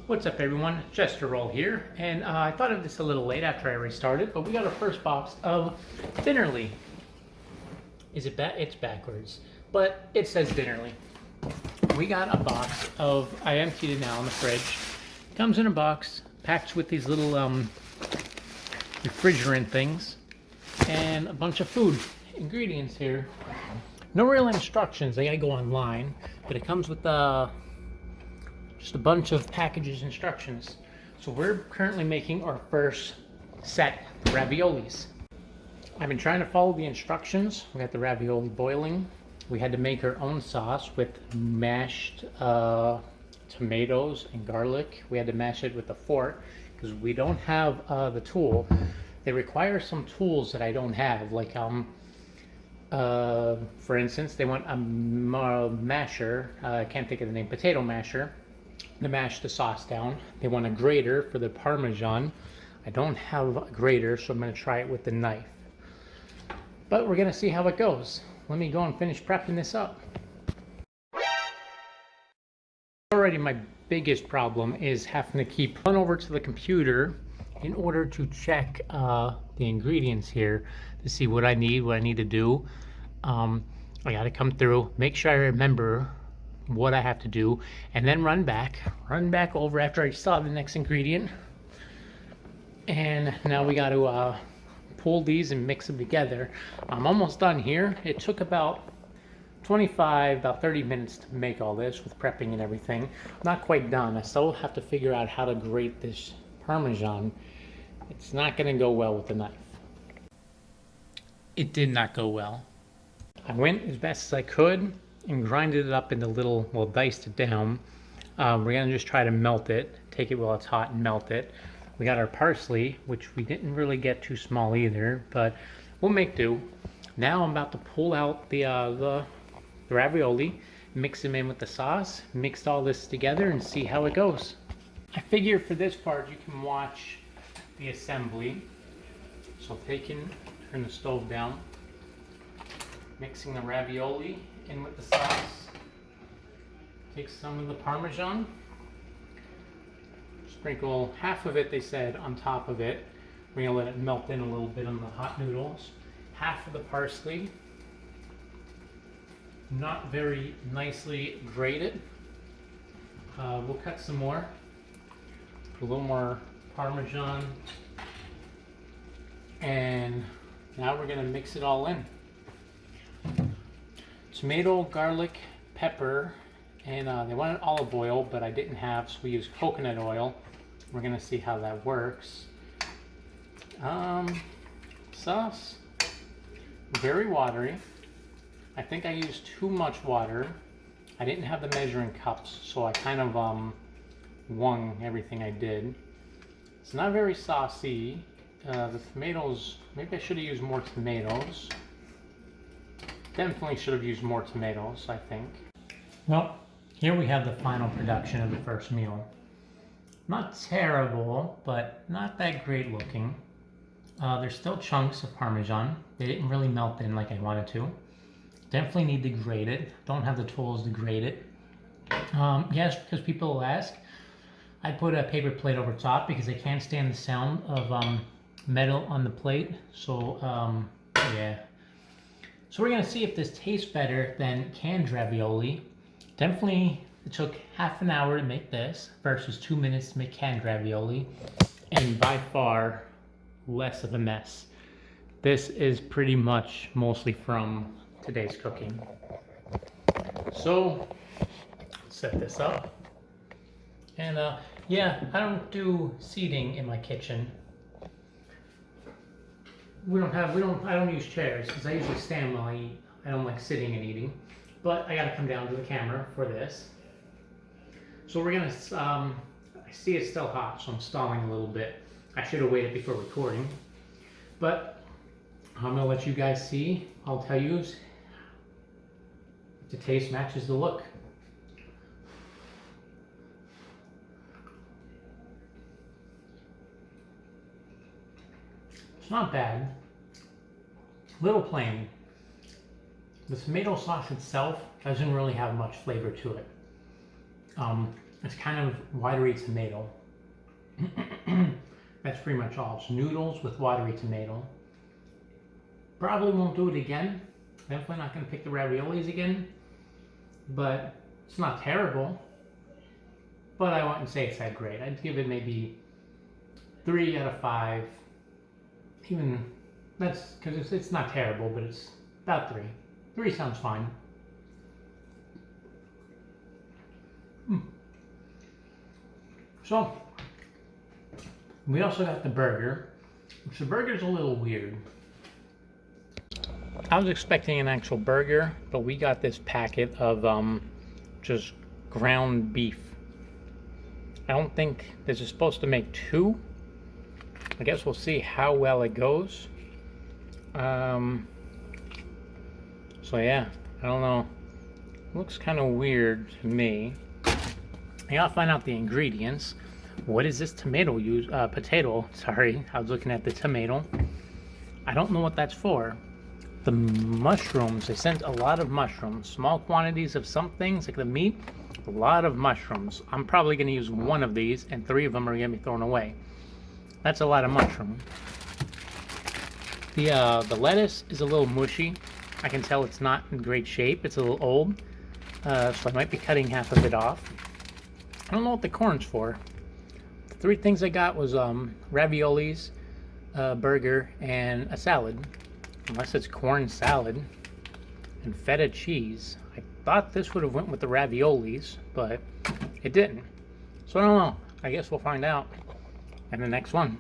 What's up everyone, Jester here, and I thought of this a little late after I restarted, but we got our first box of Dinnerly. Is it It's backwards, but it says Dinnerly. We got a box of, I emptied it now in the fridge. Comes in a box, packed with these little refrigerant things, and a bunch of food ingredients here. No real instructions, I gotta go online, but it comes with just a bunch of packages instructions. So we're currently making our first set of raviolis. I've been trying to follow the instructions. We got the ravioli boiling. We had to make our own sauce with mashed tomatoes and garlic. We had to mash it with a fork because we don't have the tool. They require some tools that I don't have, like for instance, they want a masher, I can't think of the name, potato masher, to mash the sauce down. They want a grater for the Parmesan. I don't have a grater, so I'm going to try it with the knife. But we're going to see how it goes. Let me go and finish prepping this up. Already my biggest problem is having to keep run over to the computer in order to check the ingredients here to see what I need to do. I got to come through, make sure I remember what I have to do, and then run back over after I saw the next ingredient. And now we got to pull these and mix them together. I'm almost done here. It took about 30 minutes to make all this with prepping and everything. Not quite done. I still have to figure out how to grate this Parmesan. It's not going to go well with the knife. It did not go well. I went as best as I could and grinded it up into little, well, diced it down. We're going to just try to melt it, take it while it's hot and melt it. We got our parsley, which we didn't really get too small either, but we'll make do. Now I'm about to pull out the ravioli, mix them in with the sauce, mix all this together and see how it goes. I figure for this part you can watch the assembly. So turn the stove down, mixing the ravioli in with the sauce. Take some of the Parmesan, sprinkle half of it, they said, on top of it. We're gonna let it melt in a little bit on the hot noodles. Half of the parsley, not very nicely grated. We'll cut some more. A little more Parmesan. And now we're gonna mix it all in. Tomato, garlic, pepper, and they wanted olive oil, but I didn't have, so we used coconut oil. We're gonna see how that works. Sauce, very watery. I think I used too much water. I didn't have the measuring cups, so I kind of wung everything I did. It's not very saucy. The tomatoes, maybe I should have used more tomatoes. Definitely should have used more tomatoes, I think. Well, here we have the final production of the first meal. Not terrible, but not that great looking. There's still chunks of Parmesan. They didn't really melt in like I wanted to. Definitely need to grate it. Don't have the tools to grate it. Yes, because people will ask, I put a paper plate over top because I can't stand the sound of metal on the plate. So, yeah. So we're gonna see if this tastes better than canned ravioli. Definitely, it took half an hour to make this versus 2 minutes to make canned ravioli, and by far less of a mess. This is pretty much mostly from today's cooking. So, set this up. And yeah, I don't do seating in my kitchen. I don't use chairs because I usually stand while I eat. I don't like sitting and eating, but I gotta come down to the camera for this. So we're gonna, I see it's still hot, so I'm stalling a little bit. I should have waited before recording, but I'm gonna let you guys see. I'll tell you if the taste matches the look. It's not bad. Little plain. The tomato sauce itself doesn't really have much flavor to it. It's kind of watery tomato. That's pretty much all. It's noodles with watery tomato. Probably won't do it again. Definitely not going to pick the raviolis again. But it's not terrible. But I wouldn't say it's that great. I'd give it maybe 3 out of 5. Even, that's because it's not terrible, but it's about 3. 3 sounds fine. So, we also got the burger, which the burger's a little weird. I was expecting an actual burger, but we got this packet of just ground beef. I don't think this is supposed to make 2. I guess we'll see how well it goes. So yeah, I don't know. Looks kind of weird to me. I gotta find out the ingredients. What is this tomato use? Potato, sorry. I was looking at the tomato. I don't know what that's for. The mushrooms, they sent a lot of mushrooms. Small quantities of some things, like the meat, a lot of mushrooms. I'm probably gonna use 1 of these, and 3 of them are gonna be thrown away. That's a lot of mushroom. The lettuce is a little mushy. I can tell it's not in great shape. It's a little old, so I might be cutting half of it off. I don't know what the corn's for. The 3 things I got was raviolis, a burger, and a salad. Unless it's corn salad and feta cheese. I thought this would have went with the raviolis, but it didn't. So I don't know. I guess we'll find out in the next one.